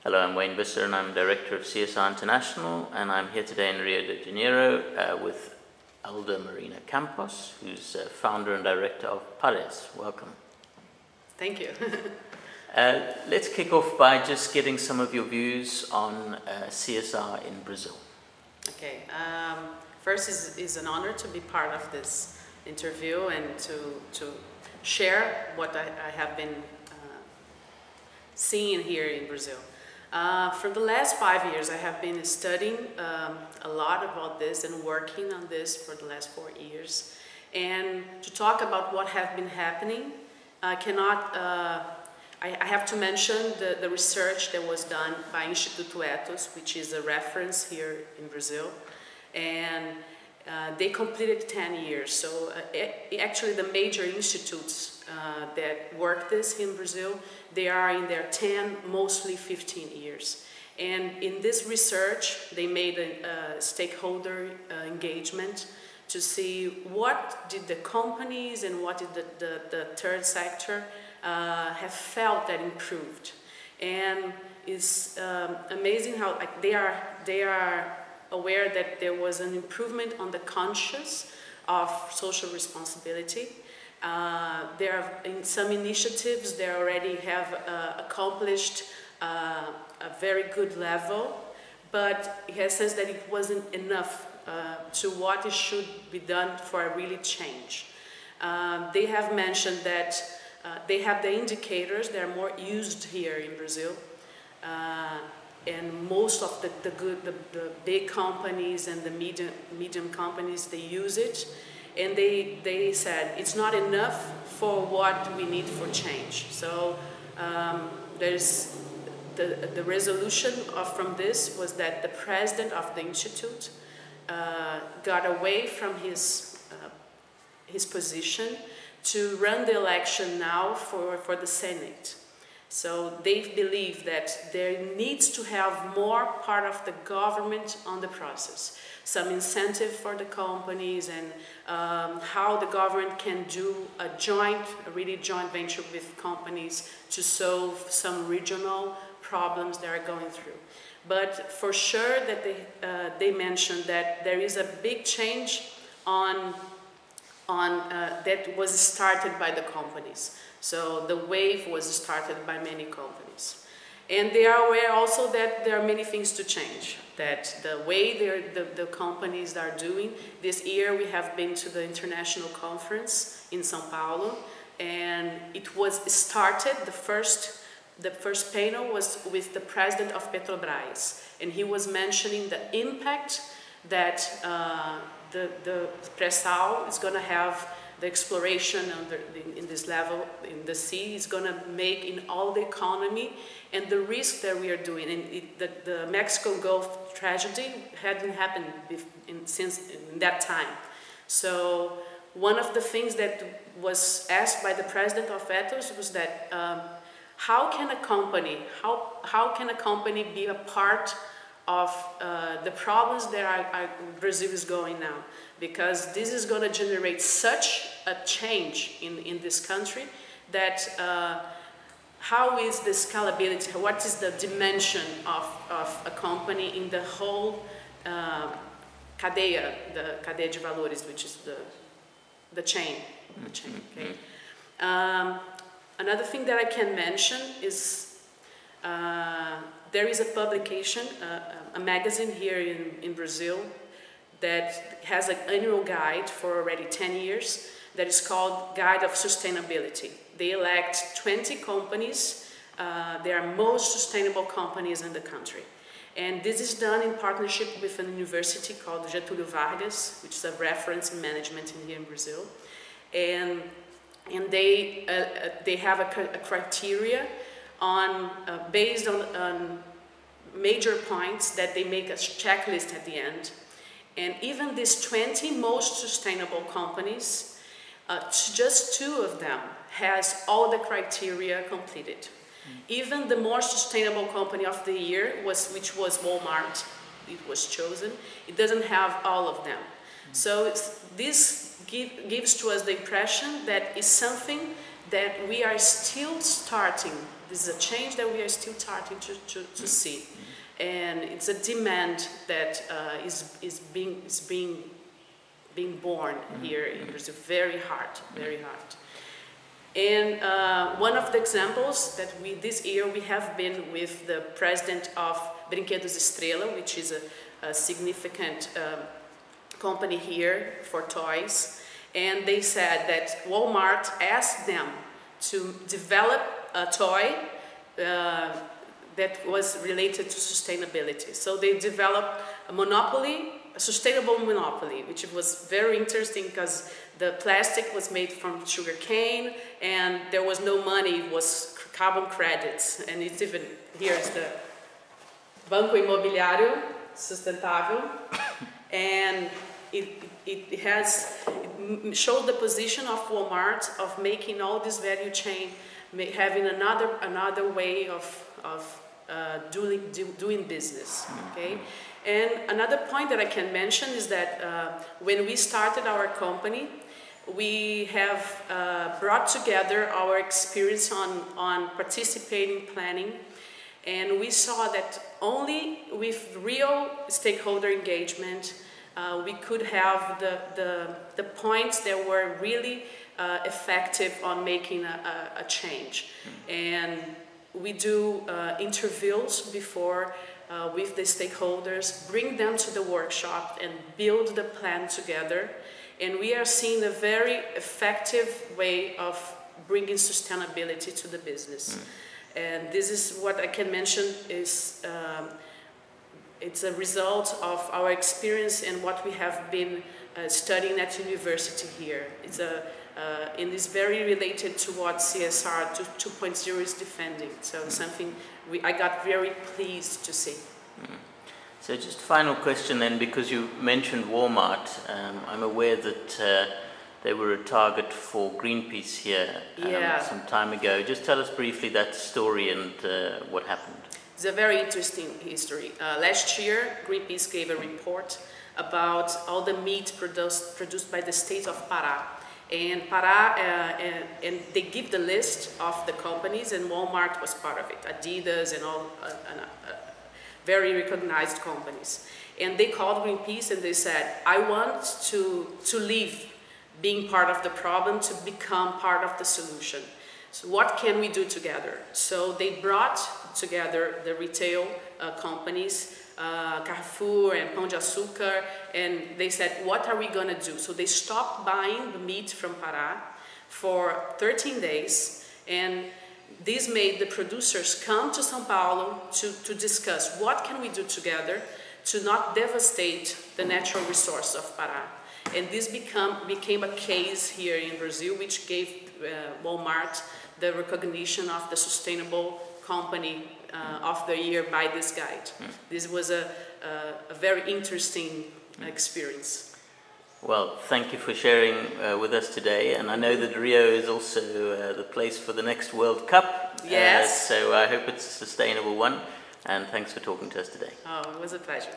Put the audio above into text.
Hello, I'm Wayne Visser and I'm Director of CSR International, and I'm here today in Rio de Janeiro with Alda Marina Campos, who's founder and director of Pares. Welcome. Thank you. Let's kick off by just getting some of your views on CSR in Brazil. Okay. First, is an honor to be part of this interview and to share what I have been seeing here in Brazil. For the last 5 years, I have been studying a lot about this and working on this for the last 4 years. And to talk about what has been happening, I have to mention the research that was done by Instituto Ethos, which is a reference here in Brazil. And they completed 10 years. So actually the major institutes that work this in Brazil, they are in their 10, mostly 15 years. And in this research, they made a stakeholder engagement to see what did the companies and what did the third sector have felt that improved. And it's amazing how they are aware that there was an improvement on the conscience of social responsibility. There are in some initiatives they already have accomplished a very good level, but it has says that it wasn't enough to what it should be done for a really change. They have mentioned that they have the indicators that are more used here in Brazil. And most of the big companies and the medium companies, they use it, and they said it's not enough for what we need for change. So there's the resolution from this was that the president of the institute got away from his position to run the election now for the Senate. So they believe that there needs to have more part of the government on the process. Some incentive for the companies and how the government can do a really joint venture with companies to solve some regional problems they are going through. But for sure that they mentioned that there is a big change on that was started by the companies. So the wave was started by many companies. And they are aware also that there are many things to change, that the way the companies are doing. This year we have been to the international conference in São Paulo, and it was started, the first panel was with the president of Petrobras, and he was mentioning the impact that the pre-sal is going to have. The exploration in this level in the sea is going to make in all the economy, and the risk that we are doing. And the Mexico Gulf tragedy hadn't happened since that time. So one of the things that was asked by the president of Ethos was that how can a company be a part of the problems that Brazil is going now? Because this is going to generate such a change in this country that how is the scalability, what is the dimension of a company in the whole cadeia, the cadeia de valores, which is the chain. Okay? Another thing that I can mention is there is a publication, a magazine here in Brazil that has an annual guide for already 10 years that is called Guide of Sustainability. They elect 20 companies. They are most sustainable companies in the country. And this is done in partnership with a university called Getúlio Vargas, which is a reference in management here in Brazil. And they have a criteria based on major points that they make a checklist at the end. And even these 20 most sustainable companies, just 2 of them has all the criteria completed. Even the more sustainable company of the year, which was Walmart, it was chosen, it doesn't have all of them. So this gives to us the impression that it's something that we are still starting This is a change that we are still starting to see. And it's a demand that is being born here in Brazil. Very hard, very hard. And one of the examples that this year we have been with the president of Brinquedos Estrela, which is a significant company here for toys. And they said that Walmart asked them to develop a toy that was related to sustainability. So they developed a monopoly, a sustainable monopoly, which was very interesting because the plastic was made from sugar cane and there was no money, it was carbon credits. And it's even, here's the Banco Imobiliário Sustentável. And it showed the position of Walmart of making all this value chain, having another way of doing business. Okay, and another point that I can mention is that when we started our company, we have brought together our experience on participating planning, and we saw that only with real stakeholder engagement we could have the points that were really effective on making a change. And we do interviews before with the stakeholders, bring them to the workshop and build the plan together. And we are seeing a very effective way of bringing sustainability to the business. And this is what I can mention is it's a result of our experience and what we have been studying at university here. It's and it's very related to what CSR 2.0 is defending. So something I got very pleased to see. So just final question then, because you mentioned Walmart, I'm aware that they were a target for Greenpeace here some time ago. Just tell us briefly that story and what happened. It's a very interesting history. Last year, Greenpeace gave a report about all the meat produced by the state of Pará. And Pará, and they give the list of the companies, and Walmart was part of it, Adidas and all very recognized companies. And they called Greenpeace and they said, I want to leave being part of the problem to become part of the solution. So what can we do together? So they brought together the retail companies, Carrefour and Pão de Açúcar, and they said, what are we going to do? So they stopped buying the meat from Pará for 13 days, and this made the producers come to São Paulo to discuss what can we do together to not devastate the natural resource of Pará. And this became a case here in Brazil, which gave Walmart the recognition of the sustainable company of the year by this guide. This was a very interesting experience. Well, thank you for sharing with us today, and I know that Rio is also the place for the next World Cup. Yes. So I hope it's a sustainable one, and thanks for talking to us today. Oh, it was a pleasure.